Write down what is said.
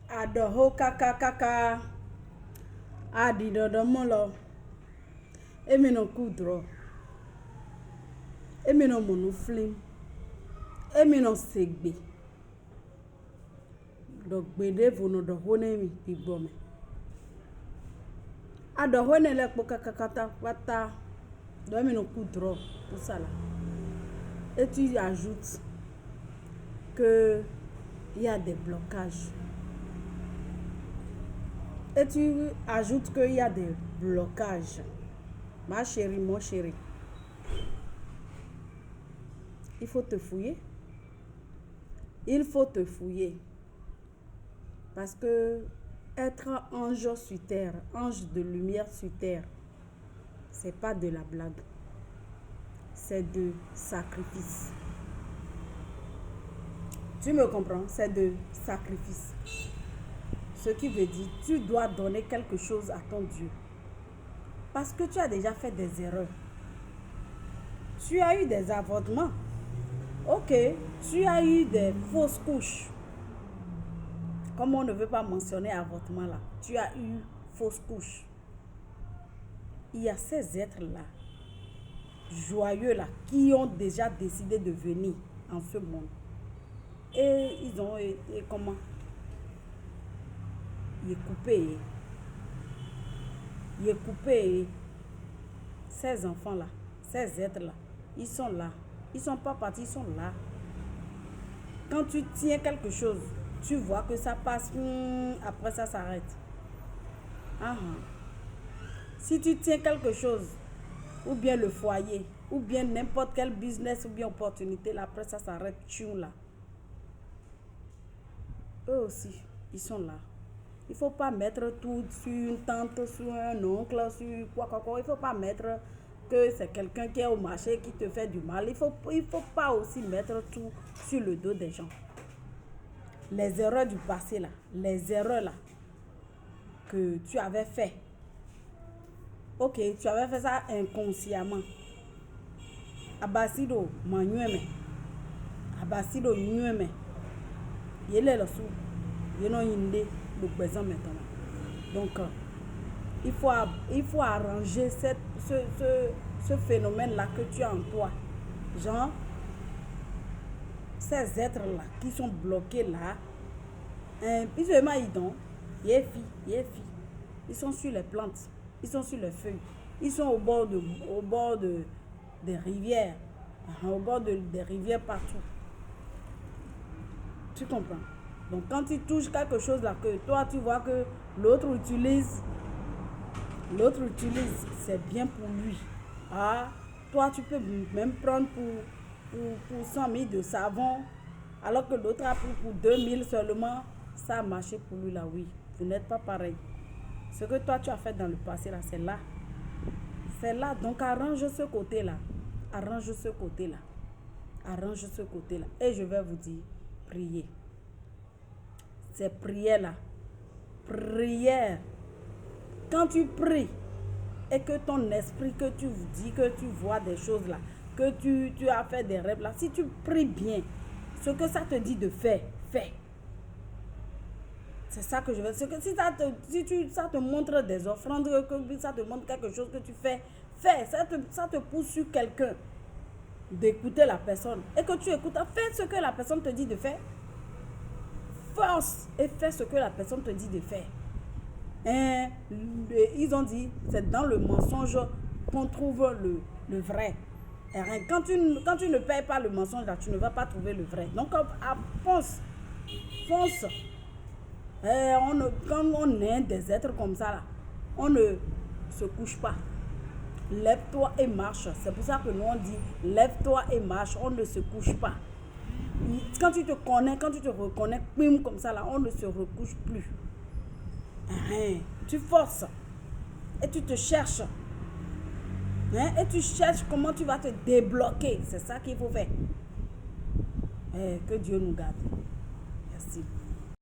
Adoho kaka kaka. Adi dodomolo. Emi no kudro. Emi no monoflim. Emi no segbe. Dogbede vono dohone mi bigome. Adohone le kaka kata wata. Do emi no kudro. Tout ça là. Et tu ajoutes que il y a des blocages. Et tu ajoutes qu'il y a des blocages. Ma chérie, mon chéri. Il faut te fouiller. Il faut te fouiller. Parce que être ange sur terre, ange de lumière sur terre, c'est pas de la blague. C'est de sacrifice. Tu me comprends? C'est de sacrifice. Ce qui veut dire, tu dois donner quelque chose à ton Dieu. Parce que tu as déjà fait des erreurs. Tu as eu des avortements. Ok, tu as eu des fausses couches. Comme on ne veut pas mentionner avortement là, tu as eu fausse couche. Il y a ces êtres-là, joyeux là, qui ont déjà décidé de venir en ce monde. Et ils ont été comment? Il est coupé. Il est coupé. Ces enfants-là, ces êtres-là, ils sont là. Ils ne sont pas partis, ils sont là. Quand tu tiens quelque chose, tu vois que ça passe, après ça s'arrête. Si tu tiens quelque chose, ou bien le foyer, ou bien n'importe quel business, ou bien opportunité, là, après ça s'arrête, là. Eux aussi, ils sont là. Il ne faut pas mettre tout sur une tante, sur un oncle, sur quoi. Il ne faut pas mettre que c'est quelqu'un qui est au marché qui te fait du mal. Il faut pas aussi mettre tout sur le dos des gens. Les erreurs du passé là, les erreurs là que tu avais fait. Ok, tu avais fait ça inconsciemment. Abasido manueme. Abasido nueme. Yele le sou. Yeno yinde le présent maintenant. Donc il faut arranger ce phénomène là que tu as en toi. Genre ces êtres là qui sont bloqués là. Ils sont sur les plantes, ils sont sur les feuilles, ils sont au bord des rivières, au bord des rivières partout. Tu comprends? Donc quand tu touches quelque chose là que toi tu vois que l'autre utilise, c'est bien pour lui. Toi tu peux même prendre pour 100 000 de savon, alors que l'autre a pris pour 2 000 seulement. Ça a marché pour lui là, oui. Vous n'êtes pas pareil. Ce que toi tu as fait dans le passé là, c'est là. C'est là. Donc arrange ce côté-là. Arrange ce côté-là. Arrange ce côté-là. Et je vais vous dire, priez. C'est prière là. Prière. Quand tu pries et que ton esprit, que tu vous dis, que tu vois des choses là, que tu as fait des rêves là, si tu pries bien, ce que ça te dit de faire, fais. C'est ça que je veux. Si ça te montre des offrandes, que ça te montre quelque chose que tu fais, fais. Ça te pousse sur quelqu'un d'écouter la personne. Et que tu écoutes, fais ce que la personne te dit de faire. Force et fais ce que la personne te dit de faire. Ils ont dit, c'est dans le mensonge qu'on trouve le vrai. Quand tu ne payes pas le mensonge, là, tu ne vas pas trouver le vrai. Donc, fonce. Fonce. Quand on est des êtres comme ça, là, on ne se couche pas. Lève-toi et marche. C'est pour ça que nous on dit, lève-toi et marche. On ne se couche pas. Quand tu te connais, quand tu te reconnais, comme ça, là, on ne se recouche plus. Tu forces. Et tu te cherches. Et tu cherches comment tu vas te débloquer. C'est ça qu'il faut faire. Que Dieu nous garde. Merci.